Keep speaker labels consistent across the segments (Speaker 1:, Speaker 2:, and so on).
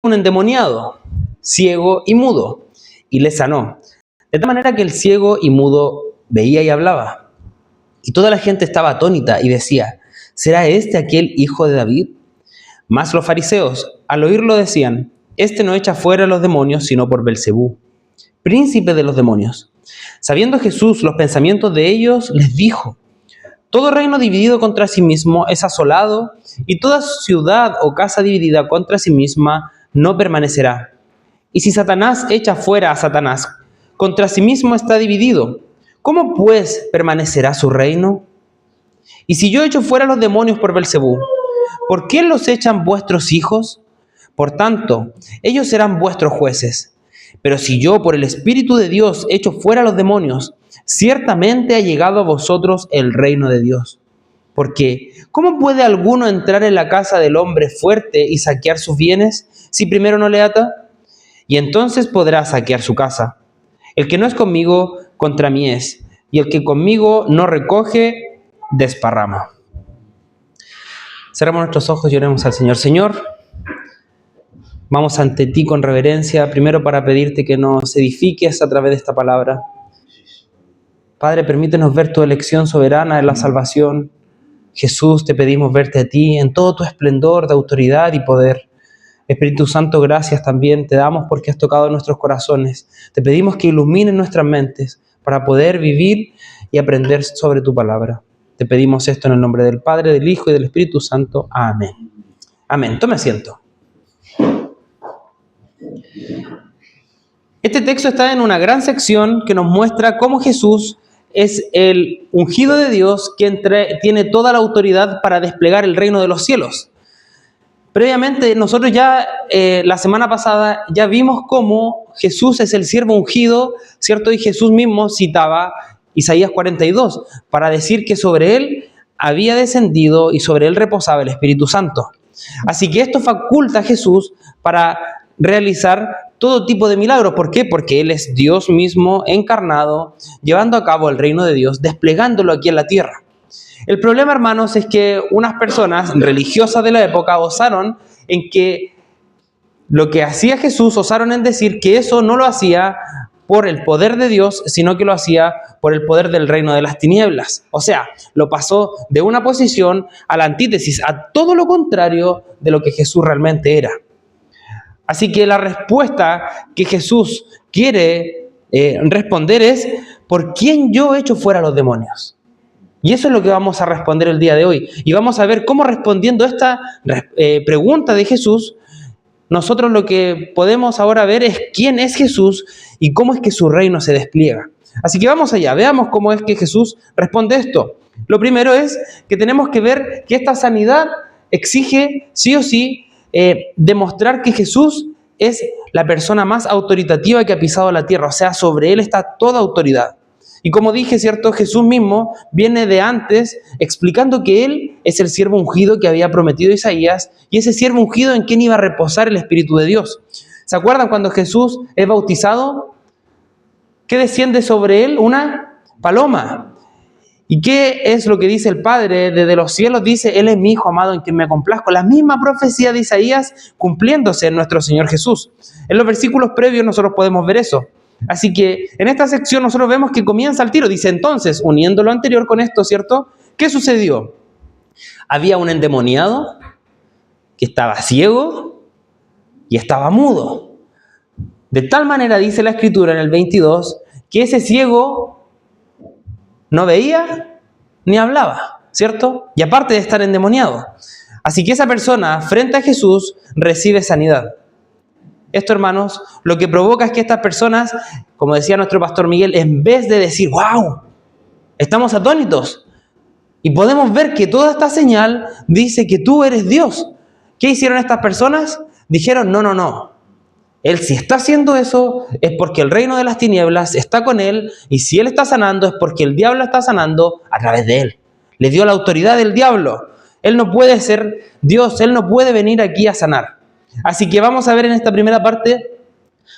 Speaker 1: un endemoniado, ciego y mudo, y le sanó. De tal manera que el ciego y mudo veía y hablaba. Y toda la gente estaba atónita y decía: ¿será este aquel hijo de David? Mas los fariseos, al oírlo, decían: este no echa fuera a los demonios, sino por Belcebú, príncipe de los demonios. Sabiendo Jesús los pensamientos de ellos, les dijo: todo reino dividido contra sí mismo es asolado, y toda ciudad o casa dividida contra sí misma no permanecerá. Y si Satanás echa fuera a Satanás, contra sí mismo está dividido. ¿Cómo pues permanecerá su reino? Y si yo echo fuera a los demonios por Belcebú, ¿por qué los echan vuestros hijos? Por tanto, ellos serán vuestros jueces. Pero si yo por el Espíritu de Dios echo fuera a los demonios, ciertamente ha llegado a vosotros el reino de Dios. Porque, ¿cómo puede alguno entrar en la casa del hombre fuerte y saquear sus bienes, si primero no le ata? Y entonces podrá saquear su casa. El que no es conmigo, contra mí es, y el que conmigo no recoge, desparrama. Cerramos nuestros ojos y oremos al Señor. Señor, vamos ante ti con reverencia, primero para pedirte que nos edifiques a través de esta palabra. Padre, permítenos ver tu elección soberana en la salvación. Jesús, te pedimos verte a ti en todo tu esplendor de autoridad y poder. Espíritu Santo, gracias también te damos porque has tocado nuestros corazones. Te pedimos que ilumines nuestras mentes para poder vivir y aprender sobre tu palabra. Te pedimos esto en el nombre del Padre, del Hijo y del Espíritu Santo. Amén. Amén. Tome asiento. Este texto está en una gran sección que nos muestra cómo Jesús es el ungido de Dios quien tiene toda la autoridad para desplegar el reino de los cielos. Previamente, nosotros ya la semana pasada ya vimos cómo Jesús es el siervo ungido, ¿cierto? Y Jesús mismo citaba Isaías 42 para decir que sobre él había descendido y sobre él reposaba el Espíritu Santo. Así que esto faculta a Jesús para realizar todo tipo de milagros. ¿Por qué? Porque Él es Dios mismo encarnado, llevando a cabo el reino de Dios, desplegándolo aquí en la tierra. El problema, hermanos, es que unas personas religiosas de la época osaron en que lo que hacía Jesús, osaron en decir que eso no lo hacía por el poder de Dios, sino que lo hacía por el poder del reino de las tinieblas. O sea, lo pasó de una posición a la antítesis, a todo lo contrario de lo que Jesús realmente era. Así que la respuesta que Jesús quiere responder es: ¿por quién yo echo fuera a los demonios? Y eso es lo que vamos a responder el día de hoy. Y vamos a ver cómo, respondiendo esta pregunta de Jesús, nosotros lo que podemos ahora ver es quién es Jesús y cómo es que su reino se despliega. Así que vamos allá, veamos cómo es que Jesús responde esto. Lo primero es que tenemos que ver que esta sanidad exige, sí o sí, demostrar que Jesús es la persona más autoritativa que ha pisado la tierra. O sea, sobre él está toda autoridad. Y como dije, ¿cierto? Jesús mismo viene de antes explicando que Él es el siervo ungido que había prometido Isaías, y ese siervo ungido en quien iba a reposar el Espíritu de Dios. ¿Se acuerdan cuando Jesús es bautizado? ¿Qué desciende sobre Él? Una paloma. ¿Y qué es lo que dice el Padre? Desde los cielos dice: Él es mi Hijo amado en quien me complazco. La misma profecía de Isaías cumpliéndose en nuestro Señor Jesús. En los versículos previos nosotros podemos ver eso. Así que en esta sección nosotros vemos que comienza al tiro. Dice entonces, uniendo lo anterior con esto, ¿cierto? ¿Qué sucedió? Había un endemoniado que estaba ciego y estaba mudo. De tal manera, dice la Escritura en el 22, que ese ciego no veía ni hablaba, ¿cierto? Y aparte de estar endemoniado. Así que esa persona, frente a Jesús, recibe sanidad. Esto, hermanos, lo que provoca es que estas personas, como decía nuestro pastor Miguel, en vez de decir: ¡wow!, estamos atónitos, y podemos ver que toda esta señal dice que tú eres Dios. ¿Qué hicieron estas personas? Dijeron: no. Él, si está haciendo eso, es porque el reino de las tinieblas está con él, y si él está sanando, es porque el diablo está sanando a través de él. Le dio la autoridad del diablo. Él no puede ser Dios, él no puede venir aquí a sanar. Así que vamos a ver en esta primera parte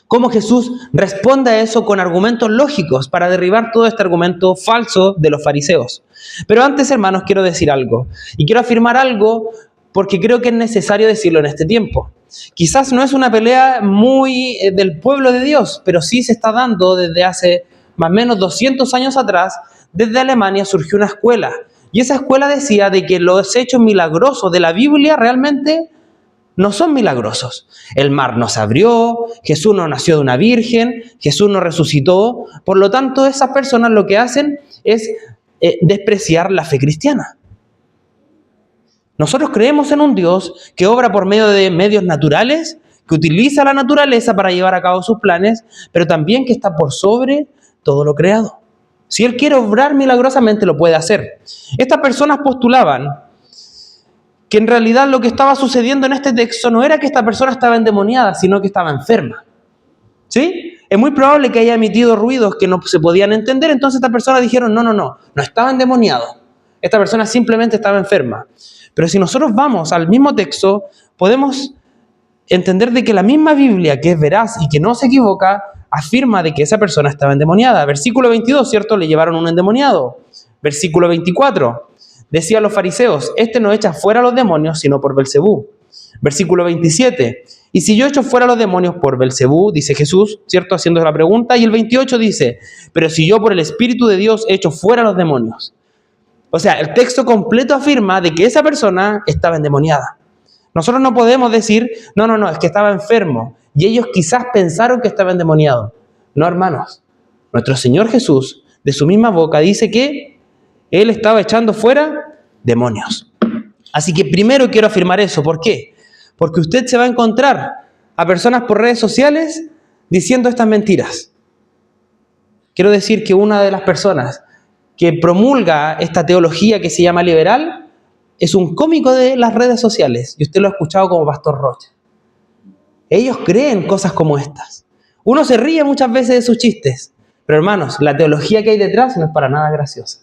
Speaker 1: cómo Jesús responde a eso con argumentos lógicos para derribar todo este argumento falso de los fariseos. Pero antes, hermanos, quiero decir algo. Y quiero afirmar algo porque creo que es necesario decirlo en este tiempo. Quizás no es una pelea muy del pueblo de Dios, pero sí se está dando desde hace más o menos 200 años atrás. Desde Alemania surgió una escuela, y esa escuela decía de que los hechos milagrosos de la Biblia realmente no son milagrosos. El mar no se abrió, Jesús no nació de una virgen, Jesús no resucitó. Por lo tanto, esas personas lo que hacen es despreciar la fe cristiana. Nosotros creemos en un Dios que obra por medio de medios naturales, que utiliza la naturaleza para llevar a cabo sus planes, pero también que está por sobre todo lo creado. Si Él quiere obrar milagrosamente, lo puede hacer. Estas personas postulaban que en realidad lo que estaba sucediendo en este texto no era que esta persona estaba endemoniada, sino que estaba enferma. ¿Sí? Es muy probable que haya emitido ruidos que no se podían entender, entonces estas personas dijeron, no estaba endemoniado. Esta persona simplemente estaba enferma. Pero si nosotros vamos al mismo texto, podemos entender de que la misma Biblia, que es veraz y que no se equivoca, afirma de que esa persona estaba endemoniada. Versículo 22, ¿cierto? Le llevaron un endemoniado. Versículo 24, decían los fariseos, este no echa fuera a los demonios, sino por Belcebú. Versículo 27, y si yo echo fuera a los demonios por Belcebú, dice Jesús, ¿cierto? Haciendo la pregunta. Y el 28 dice, pero si yo por el Espíritu de Dios echo fuera a los demonios. O sea, el texto completo afirma de que esa persona estaba endemoniada. Nosotros no podemos decir, no, es que estaba enfermo. Y ellos quizás pensaron que estaba endemoniado. No, hermanos. Nuestro Señor Jesús, de su misma boca, dice que Él estaba echando fuera demonios. Así que primero quiero afirmar eso. ¿Por qué? Porque usted se va a encontrar a personas por redes sociales diciendo estas mentiras. Quiero decir que una de las personas que promulga esta teología que se llama liberal es un cómico de las redes sociales, y usted lo ha escuchado como Pastor Rocha. Ellos creen cosas como estas. Uno se ríe muchas veces de sus chistes, pero hermanos, la teología que hay detrás no es para nada graciosa.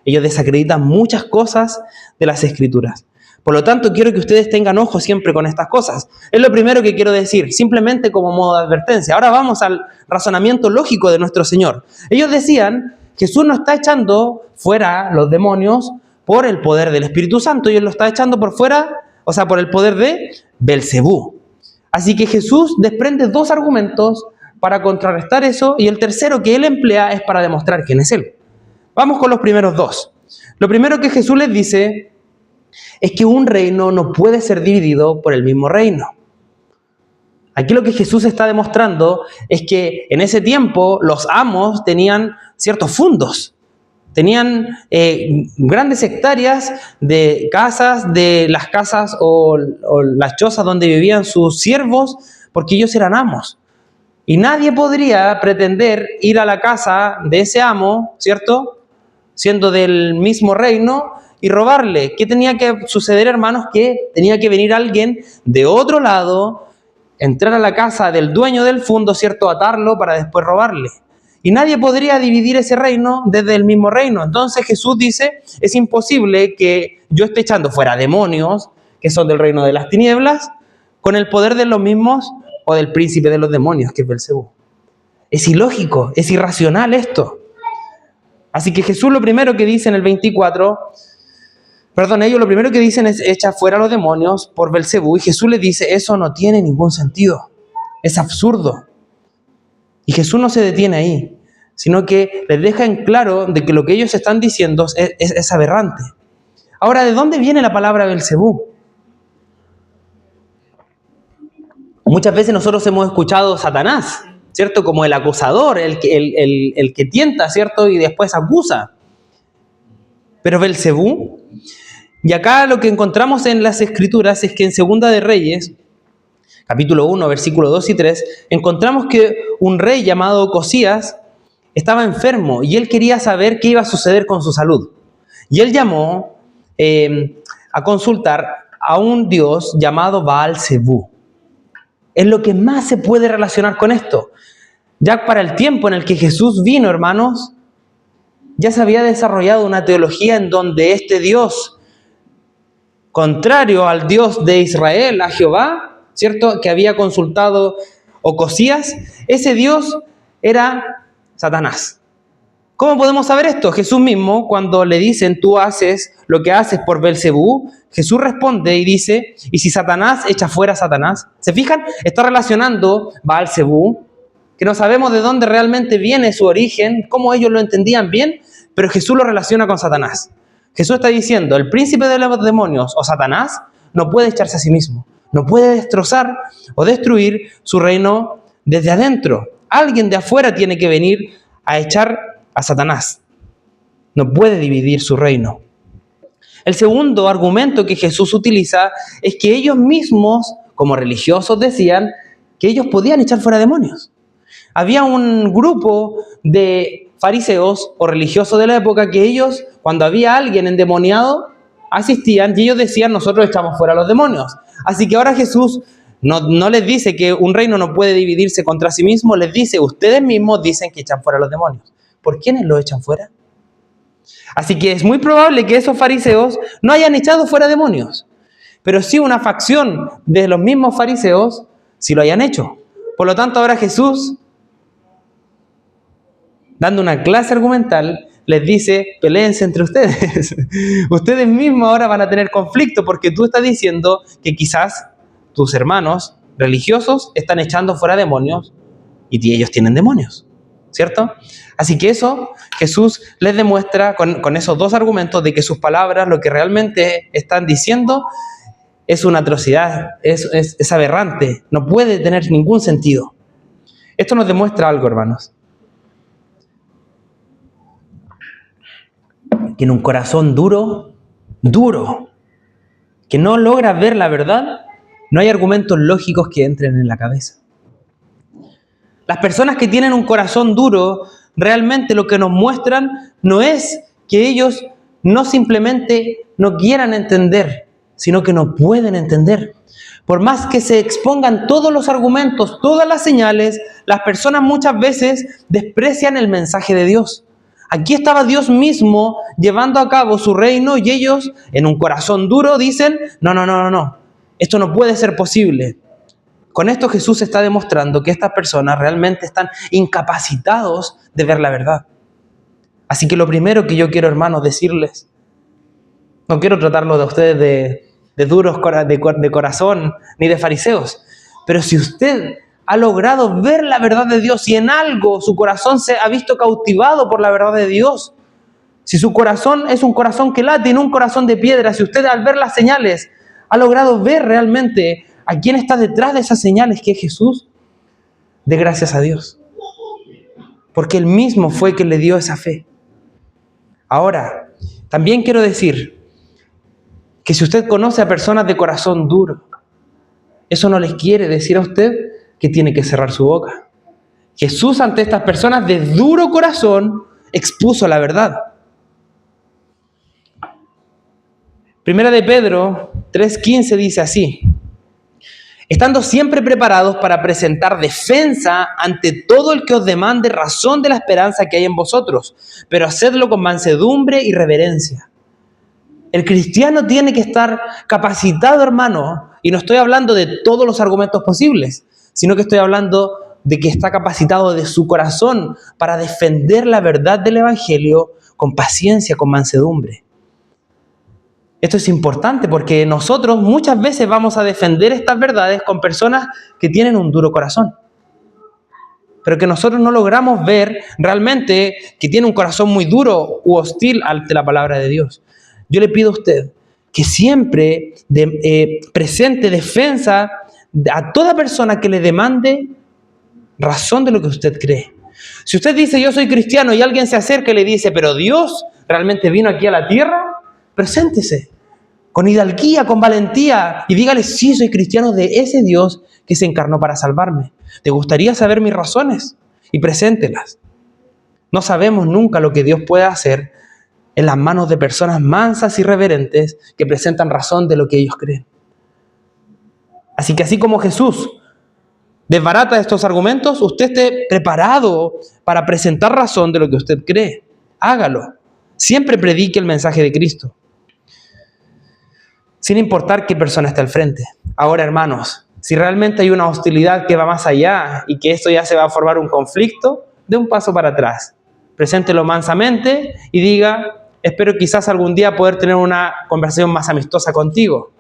Speaker 1: Ellos desacreditan muchas cosas de las Escrituras. Por lo tanto, quiero que ustedes tengan ojo siempre con estas cosas. Es lo primero que quiero decir, simplemente como modo de advertencia. Ahora vamos al razonamiento lógico de nuestro Señor. Ellos decían, Jesús no está echando fuera los demonios por el poder del Espíritu Santo, y Él lo está echando por fuera, o sea, por el poder de Belcebú. Así que Jesús desprende dos argumentos para contrarrestar eso, y el tercero que Él emplea es para demostrar quién es Él. Vamos con los primeros dos. Lo primero que Jesús les dice es que un reino no puede ser dividido por el mismo reino. Aquí lo que Jesús está demostrando es que en ese tiempo los amos tenían ciertos fundos. Tenían grandes hectáreas de casas, de las casas o las chozas donde vivían sus siervos, porque ellos eran amos. Y nadie podría pretender ir a la casa de ese amo, ¿cierto?, siendo del mismo reino, y robarle. ¿Qué tenía que suceder, hermanos? Que tenía que venir alguien de otro lado, entrar a la casa del dueño del fondo, ¿cierto?, atarlo para después robarle. Y nadie podría dividir ese reino desde el mismo reino. Entonces Jesús dice, es imposible que yo esté echando fuera demonios, que son del reino de las tinieblas, con el poder de los mismos o del príncipe de los demonios, que es Belcebú. Es ilógico, es irracional esto. Así que Jesús lo primero que dice en el 24, ellos lo primero que dicen es echa fuera a los demonios por Belcebú, y Jesús les dice, eso no tiene ningún sentido, es absurdo. Y Jesús no se detiene ahí, sino que les deja en claro de que lo que ellos están diciendo es aberrante. Ahora, ¿de dónde viene la palabra Belcebú? Muchas veces nosotros hemos escuchado Satanás, ¿cierto?, como el acusador, el que tienta, ¿cierto?, y después acusa. Pero Belcebú, y acá lo que encontramos en las Escrituras es que en Segunda de Reyes, capítulo 1, versículos 2 y 3, encontramos que un rey llamado Ocosías estaba enfermo y él quería saber qué iba a suceder con su salud. Y él llamó a consultar a un dios llamado Baal-Zebú. Es lo que más se puede relacionar con esto. Ya para el tiempo en el que Jesús vino, hermanos, ya se había desarrollado una teología en donde este Dios, contrario al Dios de Israel, a Jehová, ¿cierto?, que había consultado Ocosías, ese Dios era Satanás. ¿Cómo podemos saber esto? Jesús mismo, cuando le dicen, tú haces lo que haces por Belcebú, Jesús responde y dice, ¿y si Satanás echa fuera a Satanás? ¿Se fijan? Está relacionando Belcebú, que no sabemos de dónde realmente viene su origen, cómo ellos lo entendían bien, pero Jesús lo relaciona con Satanás. Jesús está diciendo, el príncipe de los demonios o Satanás no puede echarse a sí mismo, no puede destrozar o destruir su reino desde adentro. Alguien de afuera tiene que venir a echar a Satanás. No puede dividir su reino. El segundo argumento que Jesús utiliza es que ellos mismos, como religiosos, decían que ellos podían echar fuera demonios. Había un grupo de fariseos o religiosos de la época que ellos, cuando había alguien endemoniado, asistían y ellos decían, nosotros echamos fuera a los demonios. Así que ahora Jesús no les dice que un reino no puede dividirse contra sí mismo, les dice, ustedes mismos dicen que echan fuera a los demonios. ¿Por quiénes lo echan fuera? Así que es muy probable que esos fariseos no hayan echado fuera demonios, pero sí una facción de los mismos fariseos sí lo hayan hecho. Por lo tanto, ahora Jesús, dando una clase argumental, les dice, peléense entre ustedes. Ustedes mismos ahora van a tener conflicto porque tú estás diciendo que quizás tus hermanos religiosos están echando fuera demonios y ellos tienen demonios, ¿cierto? Así que eso Jesús les demuestra con esos dos argumentos de que sus palabras, lo que realmente están diciendo, es una atrocidad, es aberrante, no puede tener ningún sentido. Esto nos demuestra algo, hermanos. Que en un corazón duro, que no logra ver la verdad, no hay argumentos lógicos que entren en la cabeza. Las personas que tienen un corazón duro, realmente lo que nos muestran no es que ellos no simplemente no quieran entender, sino que no pueden entender. Por más que se expongan todos los argumentos, todas las señales, las personas muchas veces desprecian el mensaje de Dios. Aquí estaba Dios mismo llevando a cabo su reino y ellos, en un corazón duro, dicen, no, esto no puede ser posible. Con esto Jesús está demostrando que estas personas realmente están incapacitados de ver la verdad. Así que lo primero que yo quiero, hermanos, decirles, no quiero tratarlo de ustedes de duros de corazón ni de fariseos, pero si usted ha logrado ver la verdad de Dios y en algo su corazón se ha visto cautivado por la verdad de Dios, si su corazón es un corazón que late y no un corazón de piedra, si usted al ver las señales ha logrado ver realmente a quién está detrás de esas señales, que es Jesús, dé gracias a Dios, porque Él mismo fue quien le dio esa fe. Ahora, también quiero decir que si usted conoce a personas de corazón duro, eso no les quiere decir a usted que tiene que cerrar su boca. Jesús ante estas personas de duro corazón expuso la verdad. Primera de Pedro 3:15 dice así: estando siempre preparados para presentar defensa ante todo el que os demande razón de la esperanza que hay en vosotros, pero hacedlo con mansedumbre y reverencia. El cristiano tiene que estar capacitado, hermano, y no estoy hablando de todos los argumentos posibles, sino que estoy hablando de que está capacitado de su corazón para defender la verdad del Evangelio con paciencia, con mansedumbre. Esto es importante porque nosotros muchas veces vamos a defender estas verdades con personas que tienen un duro corazón, pero que nosotros no logramos ver realmente que tiene un corazón muy duro u hostil ante la palabra de Dios. Yo le pido a usted que siempre presente defensa a toda persona que le demande razón de lo que usted cree. Si usted dice yo soy cristiano y alguien se acerca y le dice pero Dios realmente vino aquí a la tierra, preséntese con hidalguía, con valentía y dígale sí, soy cristiano de ese Dios que se encarnó para salvarme. ¿Te gustaría saber mis razones? Y preséntelas. No sabemos nunca lo que Dios puede hacer en las manos de personas mansas y reverentes que presentan razón de lo que ellos creen. Así que así como Jesús desbarata estos argumentos, usted esté preparado para presentar razón de lo que usted cree. Hágalo. Siempre predique el mensaje de Cristo, sin importar qué persona está al frente. Ahora, hermanos, si realmente hay una hostilidad que va más allá y que esto ya se va a formar un conflicto, dé un paso para atrás. preséntelo mansamente y diga: espero quizás algún día poder tener una conversación más amistosa contigo.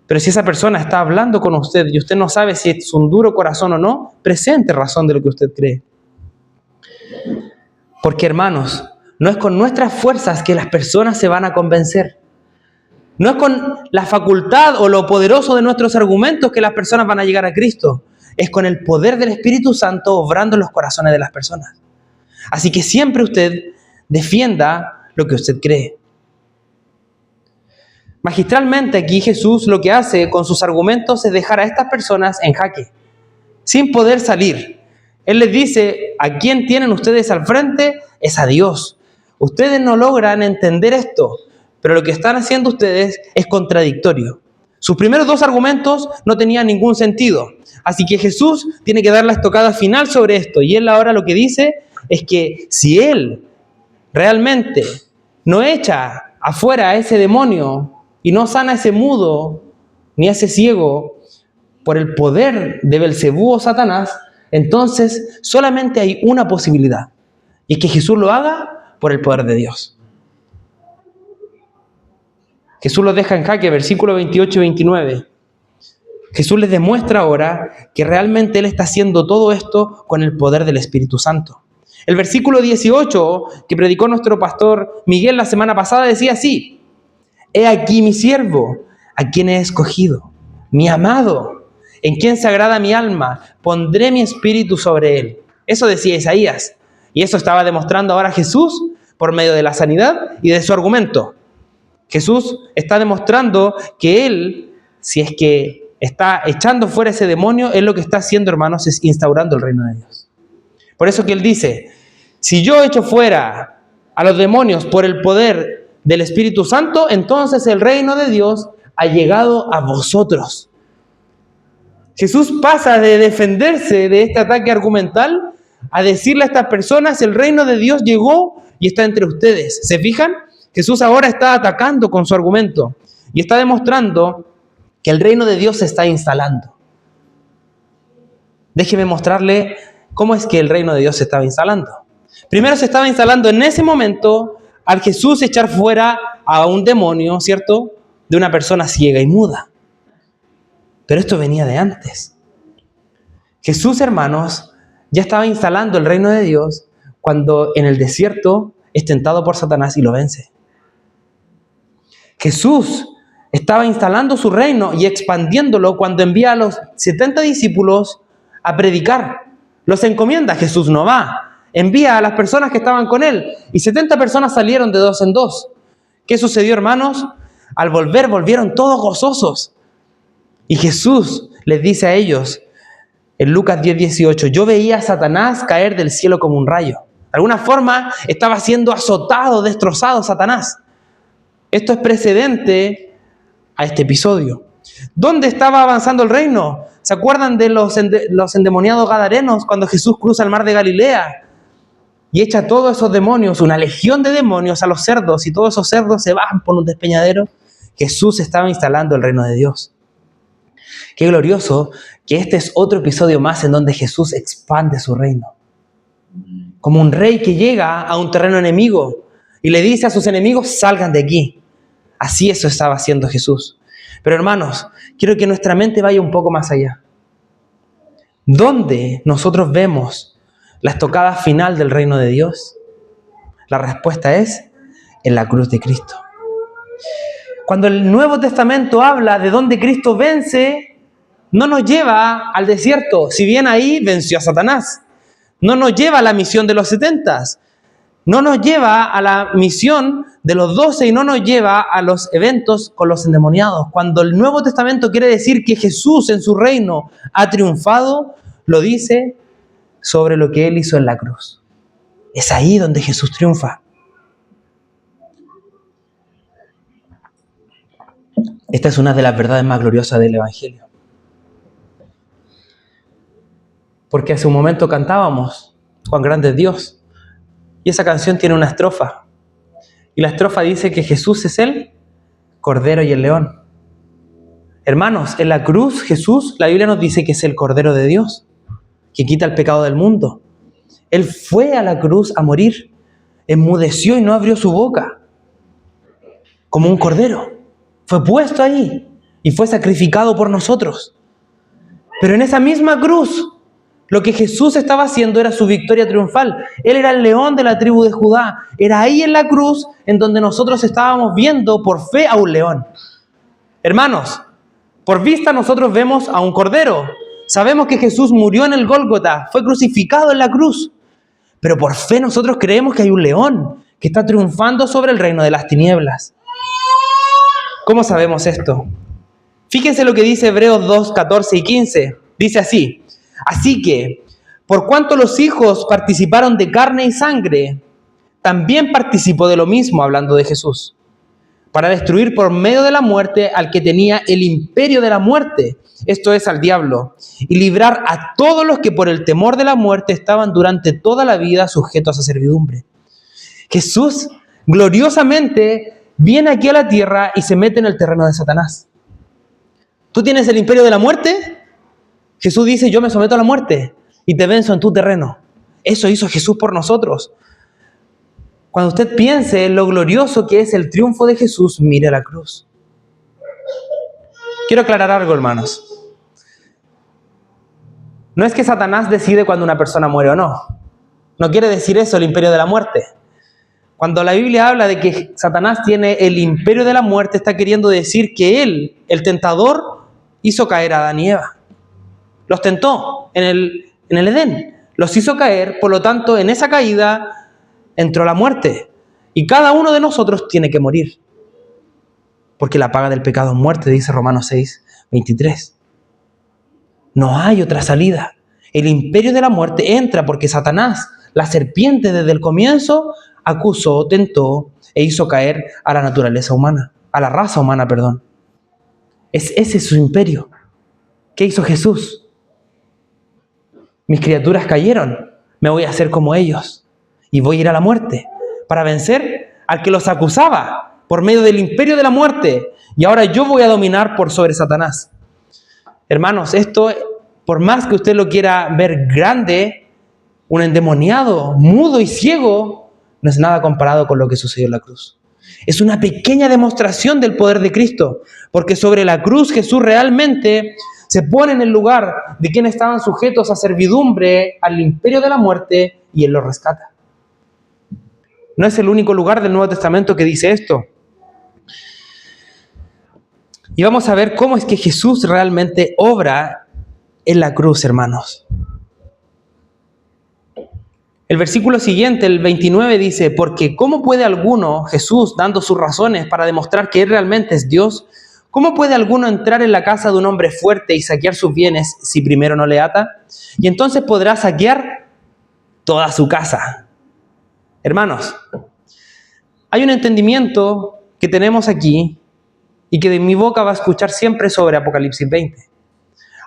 Speaker 1: Pero si esa persona está hablando con usted y usted no sabe si es un duro corazón o no, presente razón de lo que usted cree. Porque, hermanos, no es con nuestras fuerzas que las personas se van a convencer. No es con la facultad o lo poderoso de nuestros argumentos que las personas van a llegar a Cristo. Es con el poder del Espíritu Santo obrando en los corazones de las personas. Así que siempre usted defienda lo que usted cree. Magistralmente aquí Jesús lo que hace con sus argumentos es dejar a estas personas en jaque, sin poder salir. Él les dice: ¿a quién tienen ustedes al frente? Es a Dios. Ustedes no logran entender esto, pero lo que están haciendo ustedes es contradictorio. Sus primeros dos argumentos no tenían ningún sentido. Así que Jesús tiene que dar la estocada final sobre esto. Y él ahora lo que dice es que si él realmente no echa afuera a ese demonio y no sana a ese mudo ni a ese ciego por el poder de Belcebú o Satanás, entonces solamente hay una posibilidad, y es que Jesús lo haga por el poder de Dios. Jesús los deja en jaque, versículos 28 y 29. Jesús les demuestra ahora que realmente Él está haciendo todo esto con el poder del Espíritu Santo. El versículo 18 que predicó nuestro pastor Miguel la semana pasada decía así: he aquí mi siervo, a quien he escogido, mi amado, en quien se agrada mi alma, pondré mi espíritu sobre él. Eso decía Isaías, y eso estaba demostrando ahora Jesús por medio de la sanidad y de su argumento. Jesús está demostrando que Él, si es que está echando fuera ese demonio, Él lo que está haciendo, hermanos, es instaurando el reino de Dios. Por eso que Él dice: si yo echo fuera a los demonios por el poder del Espíritu Santo, entonces el reino de Dios ha llegado a vosotros. Jesús pasa de defenderse de este ataque argumental a decirle a estas personas: el reino de Dios llegó y está entre ustedes. ¿Se fijan? Jesús ahora está atacando con su argumento y está demostrando que el reino de Dios se está instalando. Déjeme mostrarle cómo es que el reino de Dios se estaba instalando. Primero se estaba instalando en ese momento al Jesús echar fuera a un demonio, ¿cierto?, de una persona ciega y muda. Pero esto venía de antes. Jesús, hermanos, ya estaba instalando el reino de Dios cuando en el desierto es tentado por Satanás y lo vence. Jesús estaba instalando su reino y expandiéndolo cuando envía a los 70 discípulos a predicar. Los encomienda, Jesús no va. Envía a las personas que estaban con él. Y 70 personas salieron de 2 en 2. ¿Qué sucedió, hermanos? Al volver, volvieron todos gozosos. Y Jesús les dice a ellos, en Lucas 10:18, yo veía a Satanás caer del cielo como un rayo. De alguna forma estaba siendo azotado, destrozado Satanás. Esto es precedente a este episodio. ¿Dónde estaba avanzando el reino? ¿Se acuerdan de los endemoniados gadarenos cuando Jesús cruza el mar de Galilea y echa a todos esos demonios, una legión de demonios, a los cerdos, y todos esos cerdos se bajan por un despeñadero? Jesús estaba instalando el reino de Dios. Qué glorioso que este es otro episodio más en donde Jesús expande su reino. Como un rey que llega a un terreno enemigo y le dice a sus enemigos: salgan de aquí. Así eso estaba haciendo Jesús. Pero, hermanos, quiero que nuestra mente vaya un poco más allá. ¿Dónde nosotros vemos la estocada final del reino de Dios? La respuesta es en la cruz de Cristo. Cuando el Nuevo Testamento habla de dónde Cristo vence, no nos lleva al desierto. Si bien ahí venció a Satanás, no nos lleva a la misión de los 70, no nos lleva a la misión de los 12 y no nos lleva a los eventos con los endemoniados. Cuando el Nuevo Testamento quiere decir que Jesús en su reino ha triunfado, lo dice sobre lo que Él hizo en la cruz. Es ahí donde Jesús triunfa. Esta es una de las verdades más gloriosas del Evangelio. Porque hace un momento cantábamos cuán grande es Dios. Y esa canción tiene una estrofa. Y la estrofa dice que Jesús es el Cordero y el León. Hermanos, en la cruz Jesús, la Biblia nos dice que es el Cordero de Dios, que quita el pecado del mundo. Él fue a la cruz a morir, enmudeció y no abrió su boca, como un cordero. Fue puesto ahí y fue sacrificado por nosotros. Pero en esa misma cruz, lo que Jesús estaba haciendo era su victoria triunfal. Él era el león de la tribu de Judá. Era ahí en la cruz en donde nosotros estábamos viendo por fe a un león. Hermanos, por vista nosotros vemos a un cordero. Sabemos que Jesús murió en el Gólgota, fue crucificado en la cruz. Pero por fe nosotros creemos que hay un león que está triunfando sobre el reino de las tinieblas. ¿Cómo sabemos esto? Fíjense lo que dice Hebreos 2, 14 y 15. Dice así: así que, por cuanto los hijos participaron de carne y sangre, también participó de lo mismo, hablando de Jesús, para destruir por medio de la muerte al que tenía el imperio de la muerte, esto es, al diablo, y librar a todos los que por el temor de la muerte estaban durante toda la vida sujetos a servidumbre. Jesús gloriosamente viene aquí a la tierra y se mete en el terreno de Satanás. ¿Tú tienes el imperio de la muerte? Jesús dice: yo me someto a la muerte y te venzo en tu terreno. Eso hizo Jesús por nosotros. Cuando usted piense en lo glorioso que es el triunfo de Jesús, mire la cruz. Quiero aclarar algo, hermanos. No es que Satanás decide cuando una persona muere o no. No quiere decir eso el imperio de la muerte. Cuando la Biblia habla de que Satanás tiene el imperio de la muerte, está queriendo decir que él, el tentador, hizo caer a Adán y Eva. Los tentó en el Edén. Los hizo caer, por lo tanto, en esa caída entró la muerte. Y cada uno de nosotros tiene que morir. Porque la paga del pecado es muerte, dice Romanos 6, 23. No hay otra salida. El imperio de la muerte entra porque Satanás, la serpiente desde el comienzo, acusó, tentó e hizo caer a la naturaleza humana, a la raza humana, perdón. Ese es su imperio. ¿Qué hizo Jesús? Mis criaturas cayeron, me voy a hacer como ellos y voy a ir a la muerte para vencer al que los acusaba por medio del imperio de la muerte, y ahora yo voy a dominar por sobre Satanás. Hermanos, esto, por más que usted lo quiera ver grande, un endemoniado, mudo y ciego, no es nada comparado con lo que sucedió en la cruz. Es una pequeña demostración del poder de Cristo, porque sobre la cruz Jesús realmente se pone en el lugar de quienes estaban sujetos a servidumbre al imperio de la muerte, y Él los rescata. No es el único lugar del Nuevo Testamento que dice esto. Y vamos a ver cómo es que Jesús realmente obra en la cruz, hermanos. El versículo siguiente, el 29, dice: porque ¿cómo puede alguno, Jesús dando sus razones para demostrar que Él realmente es Dios, cómo puede alguno entrar en la casa de un hombre fuerte y saquear sus bienes si primero no le ata? Y entonces podrá saquear toda su casa. Hermanos, hay un entendimiento que tenemos aquí y que de mi boca va a escuchar siempre sobre Apocalipsis 20.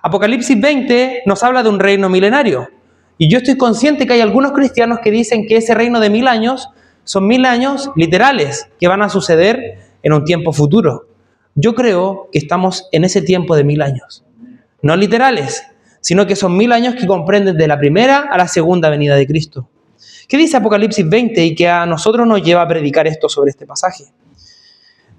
Speaker 1: Apocalipsis 20 nos habla de un reino milenario. Y yo estoy consciente que hay algunos cristianos que dicen que ese reino de 1000 años son 1000 años literales que van a suceder en un tiempo futuro. Yo creo que estamos en ese tiempo de 1000 años. No literales, sino que son 1000 años que comprenden de la primera a la segunda venida de Cristo. ¿Qué dice Apocalipsis 20 y que a nosotros nos lleva a predicar esto sobre este pasaje?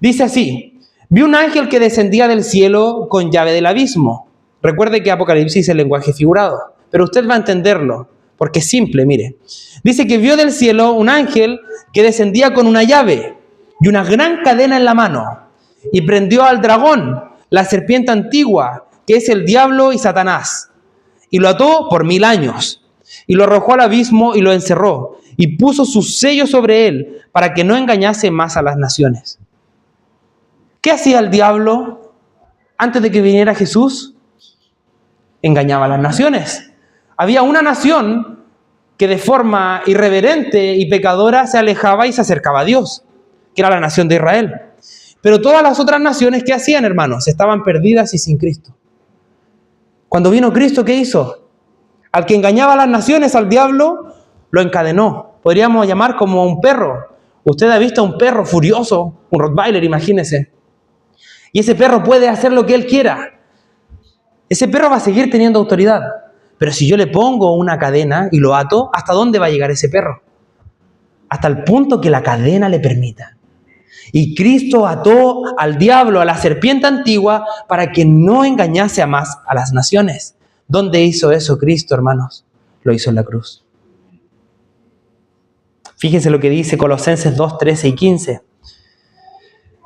Speaker 1: Dice así: vi un ángel que descendía del cielo con llave del abismo. Recuerde que Apocalipsis es el lenguaje figurado, pero usted va a entenderlo, porque es simple, mire. Dice que vio del cielo un ángel que descendía con una llave y una gran cadena en la mano, y prendió al dragón, la serpiente antigua, que es el diablo y Satanás, y lo ató por 1000 años, y lo arrojó al abismo y lo encerró, y puso su sello sobre él, para que no engañase más a las naciones. ¿Qué hacía el diablo antes de que viniera Jesús? Engañaba a las naciones. Había una nación que de forma irreverente y pecadora se alejaba y se acercaba a Dios, que era la nación de Israel. Pero todas las otras naciones, ¿qué hacían, hermanos? Estaban perdidas y sin Cristo. Cuando vino Cristo, ¿qué hizo? Al que engañaba a las naciones, al diablo, lo encadenó. Podríamos llamar como un perro. Usted ha visto a un perro furioso, un Rottweiler, imagínese. Y ese perro puede hacer lo que él quiera. Ese perro va a seguir teniendo autoridad. Pero si yo le pongo una cadena y lo ato, ¿hasta dónde va a llegar ese perro? Hasta el punto que la cadena le permita. Y Cristo ató al diablo, a la serpiente antigua, para que no engañase a más a las naciones. ¿Dónde hizo eso Cristo, hermanos? Lo hizo en la cruz. Fíjense lo que dice Colosenses 2, 13 y 15.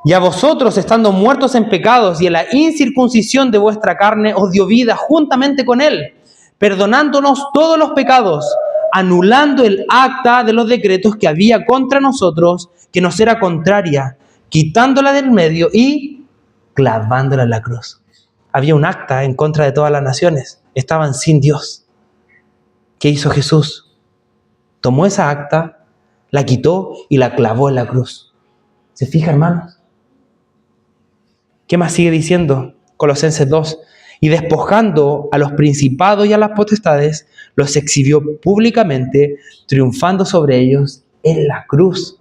Speaker 1: Y a vosotros, estando muertos en pecados y en la incircuncisión de vuestra carne, os dio vida juntamente con Él, perdonándonos todos los pecados, anulando el acta de los decretos que había contra nosotros, que nos era contraria, quitándola del medio y clavándola en la cruz. Había un acta en contra de todas las naciones. Estaban sin Dios. ¿Qué hizo Jesús? Tomó esa acta, la quitó y la clavó en la cruz. ¿Se fija, hermanos? ¿Qué más sigue diciendo Colosenses 2? Y despojando a los principados y a las potestades, los exhibió públicamente, triunfando sobre ellos en la cruz.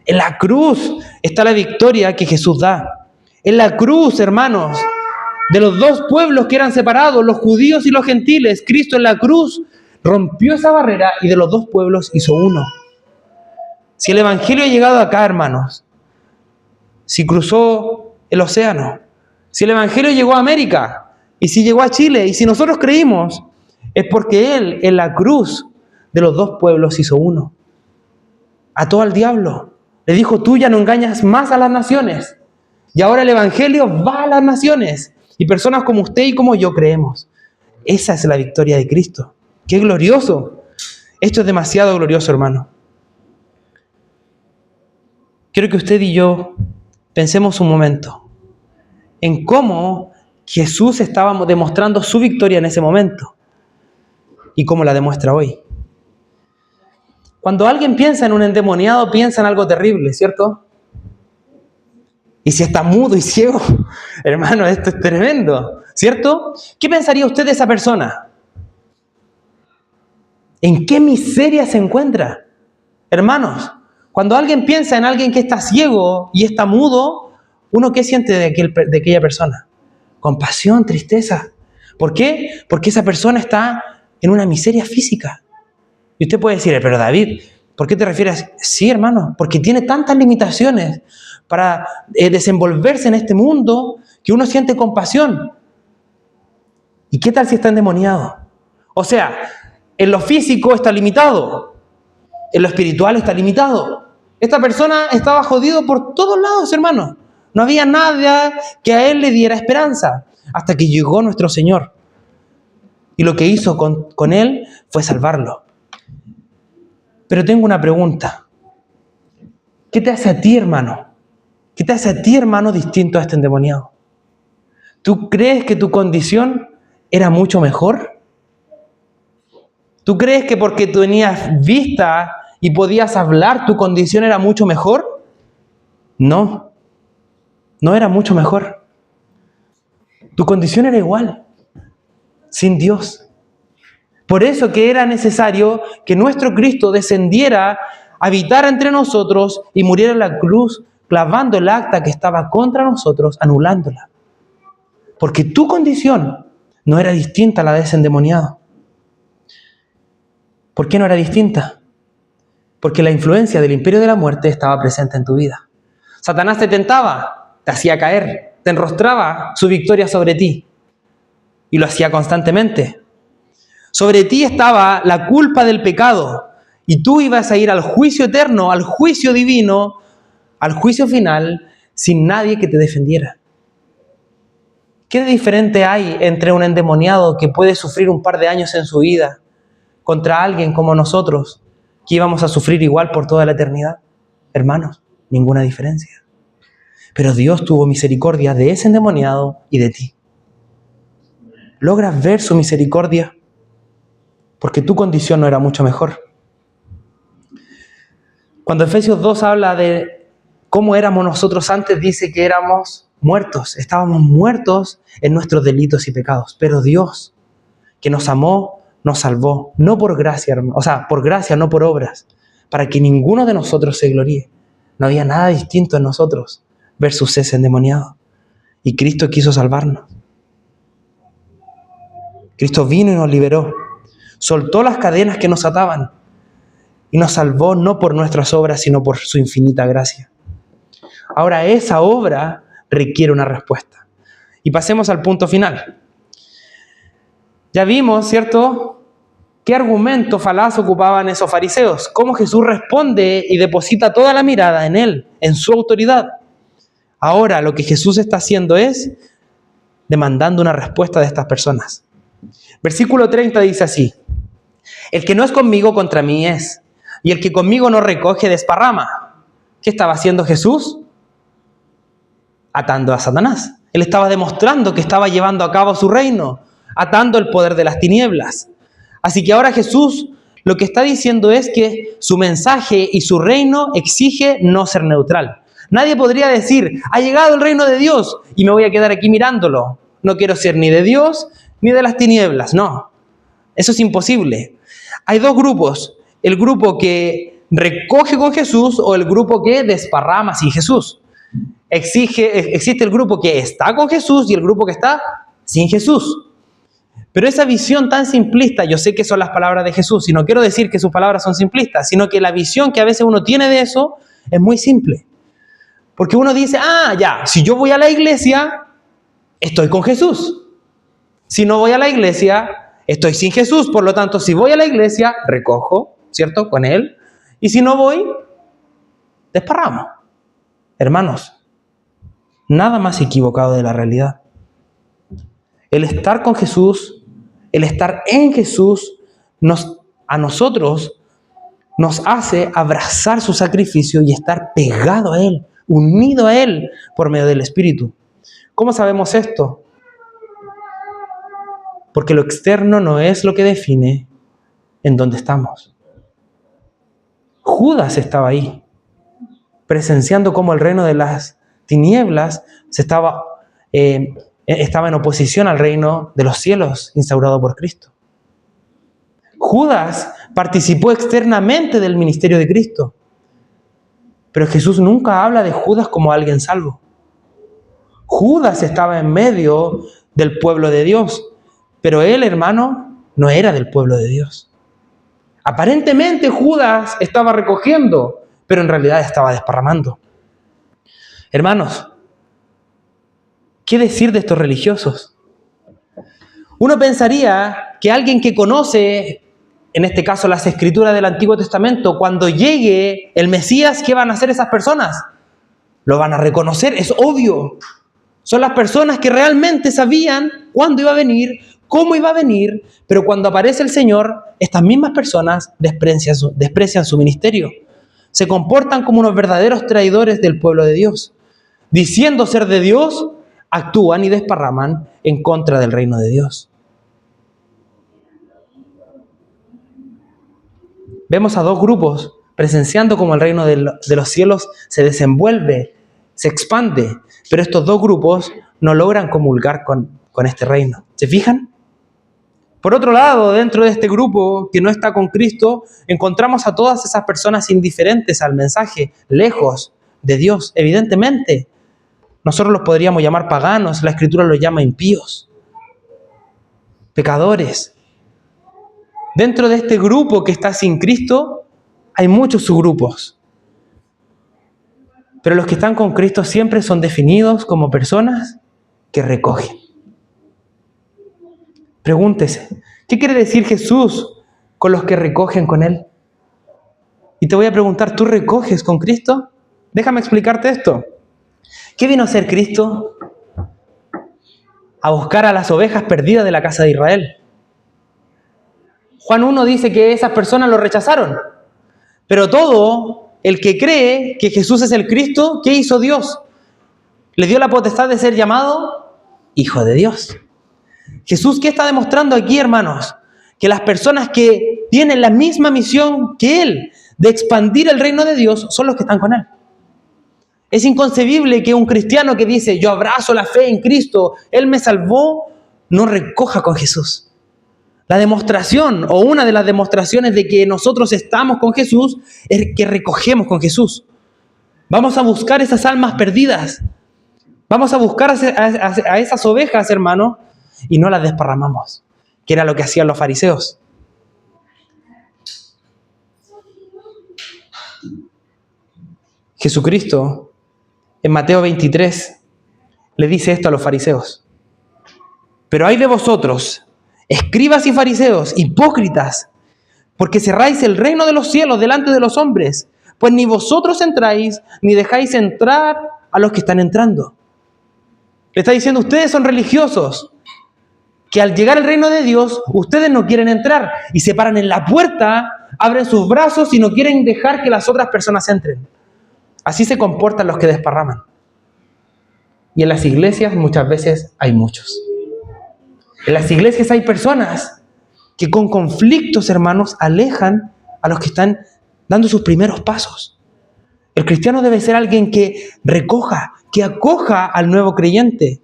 Speaker 1: En la cruz está la victoria que Jesús da. En la cruz, hermanos, de los dos pueblos que eran separados, los judíos y los gentiles, Cristo en la cruz rompió esa barrera y de los dos pueblos hizo uno. Si el Evangelio ha llegado acá, hermanos, si cruzó el océano, si el Evangelio llegó a América, y si llegó a Chile, y si nosotros creímos, es porque Él en la cruz de los dos pueblos hizo uno. Ató al diablo. Le dijo, tú ya no engañas más a las naciones. Y ahora el Evangelio va a las naciones. Y personas como usted y como yo creemos. Esa es la victoria de Cristo. ¡Qué glorioso! Esto es demasiado glorioso, hermano. Quiero que usted y yo pensemos un momento en cómo Jesús estaba demostrando su victoria en ese momento y cómo la demuestra hoy. Cuando alguien piensa en un endemoniado, piensa en algo terrible, ¿cierto? Y si está mudo y ciego, hermano, esto es tremendo, ¿cierto? ¿Qué pensaría usted de esa persona? ¿En qué miseria se encuentra? Hermanos, cuando alguien piensa en alguien que está ciego y está mudo, ¿uno qué siente de aquella persona? Compasión, tristeza. ¿Por qué? Porque esa persona está en una miseria física. Y usted puede decir, pero David, ¿por qué te refieres? Sí, hermano, porque tiene tantas limitaciones para desenvolverse en este mundo que uno siente compasión. ¿Y qué tal si está endemoniado? O sea, en lo físico está limitado, en lo espiritual está limitado. Esta persona estaba jodido por todos lados, hermano. No había nada que a él le diera esperanza, hasta que llegó nuestro Señor. Y lo que hizo con él fue salvarlo. Pero tengo una pregunta. ¿Qué te hace a ti, hermano? ¿Qué te hace a ti, hermano, distinto a este endemoniado? ¿Tú crees que tu condición era mucho mejor? ¿Tú crees que porque tenías vista y podías hablar, tu condición era mucho mejor? No. No era mucho mejor. Tu condición era igual, sin Dios. Por eso que era necesario que nuestro Cristo descendiera, habitara entre nosotros y muriera en la cruz, clavando el acta que estaba contra nosotros, anulándola. Porque tu condición no era distinta a la de ese endemoniado. ¿Por qué no era distinta? Porque la influencia del imperio de la muerte estaba presente en tu vida. Satanás te tentaba, te hacía caer, te enrostraba su victoria sobre ti. Y lo hacía constantemente. Sobre ti estaba la culpa del pecado. Y tú ibas a ir al juicio eterno, al juicio divino, al juicio final, sin nadie que te defendiera. ¿Qué diferente hay entre un endemoniado que puede sufrir un par de años en su vida contra alguien como nosotros, que íbamos a sufrir igual por toda la eternidad? Hermanos, ninguna diferencia. Pero Dios tuvo misericordia de ese endemoniado y de ti. ¿Logras ver su misericordia? Porque tu condición no era mucho mejor. Cuando Efesios 2 habla de cómo éramos nosotros antes, dice que éramos muertos. Estábamos muertos en nuestros delitos y pecados. Pero Dios, que nos amó, nos salvó. No por gracia, o sea, por gracia, no por obras. Para que ninguno de nosotros se gloríe. No había nada distinto en nosotros versus ese endemoniado. Y Cristo quiso salvarnos. Cristo vino y nos liberó. soltó las cadenas que nos ataban y nos salvó no por nuestras obras, sino por su infinita gracia. Ahora esa obra requiere una respuesta. Y pasemos al punto final. Ya vimos, ¿cierto?, qué argumento falaz ocupaban esos fariseos. Cómo Jesús responde y deposita toda la mirada en Él, en su autoridad. Ahora lo que Jesús está haciendo es demandando una respuesta de estas personas. Versículo 30 dice así: el que no es conmigo contra mí es, y el que conmigo no recoge desparrama. ¿Qué estaba haciendo Jesús? Atando a Satanás. Él estaba demostrando que estaba llevando a cabo su reino, atando el poder de las tinieblas. Así que ahora Jesús lo que está diciendo es que su mensaje y su reino exige no ser neutral. Nadie podría decir, ha llegado el reino de Dios y me voy a quedar aquí mirándolo. No quiero ser ni de Dios ni de las tinieblas. No, eso es imposible. Hay dos grupos, el grupo que recoge con Jesús o el grupo que desparrama sin Jesús. Existe el grupo que está con Jesús y el grupo que está sin Jesús. Pero esa visión tan simplista, yo sé que son las palabras de Jesús, y no quiero decir que sus palabras son simplistas, sino que la visión que a veces uno tiene de eso es muy simple. Porque uno dice, si yo voy a la iglesia, estoy con Jesús. Si no voy a la iglesia, estoy sin Jesús. Por lo tanto, si voy a la iglesia, recojo, ¿cierto?, con Él. Y si no voy, desparramo. Hermanos, nada más equivocado de la realidad. El estar con Jesús, el estar en Jesús, a nosotros nos hace abrazar su sacrificio y estar pegado a Él, unido a Él por medio del Espíritu. ¿Cómo sabemos esto? Porque lo externo no es lo que define en dónde estamos. Judas estaba ahí, presenciando cómo el reino de las tinieblas estaba en oposición al reino de los cielos instaurado por Cristo. Judas participó externamente del ministerio de Cristo, pero Jesús nunca habla de Judas como alguien salvo. Judas estaba en medio del pueblo de Dios, pero él, hermano, no era del pueblo de Dios. Aparentemente Judas estaba recogiendo, pero en realidad estaba desparramando. Hermanos, ¿qué decir de estos religiosos? Uno pensaría que alguien que conoce, en este caso las escrituras del Antiguo Testamento, cuando llegue el Mesías, ¿qué van a hacer esas personas? Lo van a reconocer, es obvio. Son las personas que realmente sabían cuándo iba a venir, cómo iba a venir, pero cuando aparece el Señor, estas mismas personas desprecian su ministerio. Se comportan como unos verdaderos traidores del pueblo de Dios. Diciendo ser de Dios, actúan y desparraman en contra del reino de Dios. Vemos a dos grupos presenciando cómo el reino de los cielos se desenvuelve, se expande, pero estos dos grupos no logran comulgar con este reino. ¿Se fijan? Por otro lado, dentro de este grupo que no está con Cristo, encontramos a todas esas personas indiferentes al mensaje, lejos de Dios, evidentemente. Nosotros los podríamos llamar paganos, la Escritura los llama impíos, pecadores. Dentro de este grupo que está sin Cristo, hay muchos subgrupos. Pero los que están con Cristo siempre son definidos como personas que recogen. Pregúntese, ¿qué quiere decir Jesús con los que recogen con Él? Y te voy a preguntar, ¿tú recoges con Cristo? Déjame explicarte esto. ¿Qué vino a hacer Cristo? A buscar a las ovejas perdidas de la casa de Israel. Juan 1 dice que esas personas lo rechazaron. Pero todo el que cree que Jesús es el Cristo, ¿qué hizo Dios? Le dio la potestad de ser llamado Hijo de Dios. Jesús, ¿qué está demostrando aquí, hermanos? Que las personas que tienen la misma misión que Él, de expandir el reino de Dios, son los que están con Él. Es inconcebible que un cristiano que dice, yo abrazo la fe en Cristo, Él me salvó, no recoja con Jesús. La demostración, o una de las demostraciones de que nosotros estamos con Jesús, es que recogemos con Jesús. Vamos a buscar esas almas perdidas. Vamos a buscar a esas ovejas, hermano, y no las desparramamos, que era lo que hacían los fariseos. Jesucristo, en Mateo 23, le dice esto a los fariseos. Pero ay de vosotros, escribas y fariseos, hipócritas, porque cerráis el reino de los cielos delante de los hombres, pues ni vosotros entráis, ni dejáis entrar a los que están entrando. Le está diciendo, ustedes son religiosos, que al llegar al reino de Dios, ustedes no quieren entrar, y se paran en la puerta, abren sus brazos y no quieren dejar que las otras personas entren. Así se comportan los que desparraman. Y en las iglesias muchas veces hay muchos. En las iglesias hay personas que con conflictos, hermanos, alejan a los que están dando sus primeros pasos. El cristiano debe ser alguien que recoja, que acoja al nuevo creyente,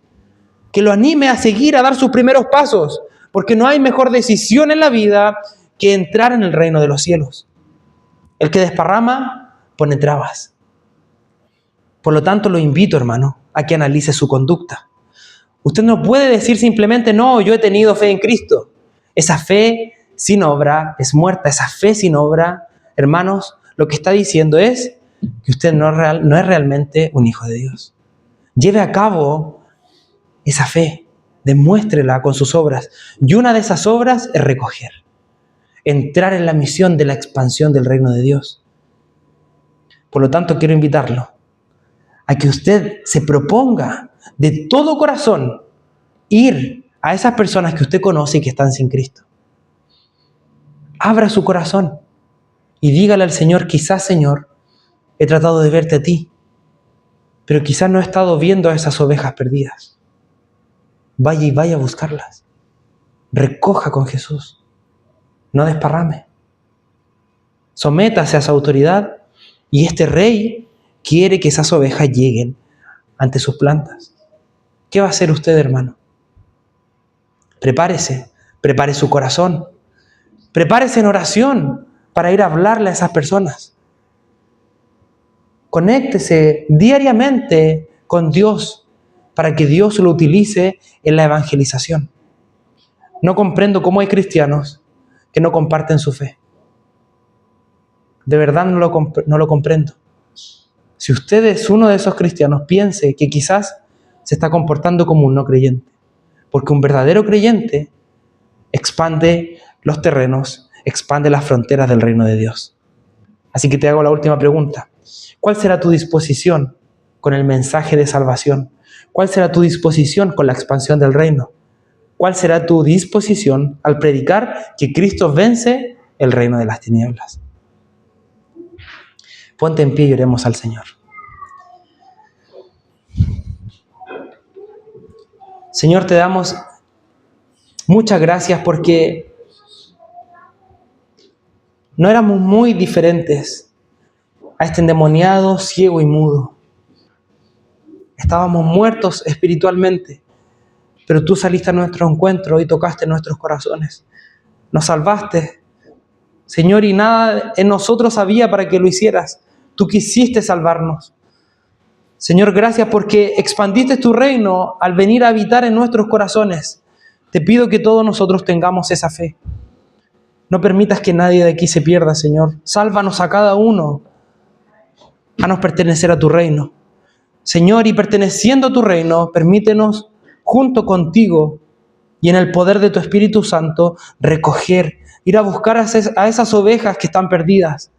Speaker 1: que lo anime a seguir, a dar sus primeros pasos, porque no hay mejor decisión en la vida que entrar en el reino de los cielos. El que desparrama pone trabas. Por lo tanto, lo invito, hermano, a que analice su conducta. Usted no puede decir simplemente, no, yo he tenido fe en Cristo. Esa fe sin obra es muerta. Esa fe sin obra, hermanos, lo que está diciendo es que usted no es realmente un hijo de Dios. Lleve a cabo esa fe, demuéstrela con sus obras. Y una de esas obras es recoger, entrar en la misión de la expansión del reino de Dios. Por lo tanto, quiero invitarlo a que usted se proponga de todo corazón ir a esas personas que usted conoce y que están sin Cristo. Abra su corazón y dígale al Señor, quizás, Señor, he tratado de verte a ti, pero quizás no he estado viendo a esas ovejas perdidas. Vaya a buscarlas. Recoja con Jesús. No desparrame. Sométase a esa autoridad y este rey quiere que esas ovejas lleguen ante sus plantas. ¿Qué va a hacer usted, hermano? Prepárese, prepare su corazón, prepárese en oración para ir a hablarle a esas personas. Conéctese diariamente con Dios para que Dios lo utilice en la evangelización. No comprendo cómo hay cristianos que no comparten su fe. De verdad no lo comprendo. Si usted es uno de esos cristianos, piense que quizás se está comportando como un no creyente. Porque un verdadero creyente expande los terrenos, expande las fronteras del reino de Dios. Así que te hago la última pregunta. ¿Cuál será tu disposición con el mensaje de salvación? ¿Cuál será tu disposición con la expansión del reino? ¿Cuál será tu disposición al predicar que Cristo vence el reino de las tinieblas? Ponte en pie y oremos al Señor. Señor, te damos muchas gracias porque no éramos muy diferentes a este endemoniado, ciego y mudo. Estábamos muertos espiritualmente, pero tú saliste a nuestro encuentro y tocaste nuestros corazones. Nos salvaste, Señor, y nada en nosotros había para que lo hicieras. Tú quisiste salvarnos. Señor, gracias porque expandiste tu reino al venir a habitar en nuestros corazones. Te pido que todos nosotros tengamos esa fe. No permitas que nadie de aquí se pierda, Señor. Sálvanos a cada uno. Haznos pertenecer a tu reino. Señor, y perteneciendo a tu reino, permítenos, junto contigo y en el poder de tu Espíritu Santo, recoger, ir a buscar a esas ovejas que están perdidas.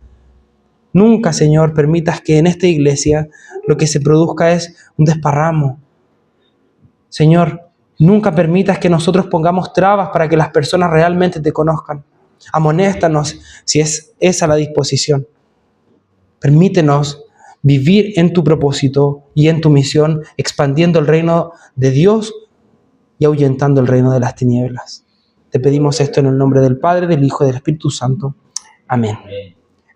Speaker 1: Nunca, Señor, permitas que en esta iglesia lo que se produzca es un desparramo. Señor, nunca permitas que nosotros pongamos trabas para que las personas realmente te conozcan. Amonéstanos si es esa la disposición. Permítenos vivir en tu propósito y en tu misión, expandiendo el reino de Dios y ahuyentando el reino de las tinieblas. Te pedimos esto en el nombre del Padre, del Hijo y del Espíritu Santo. Amén.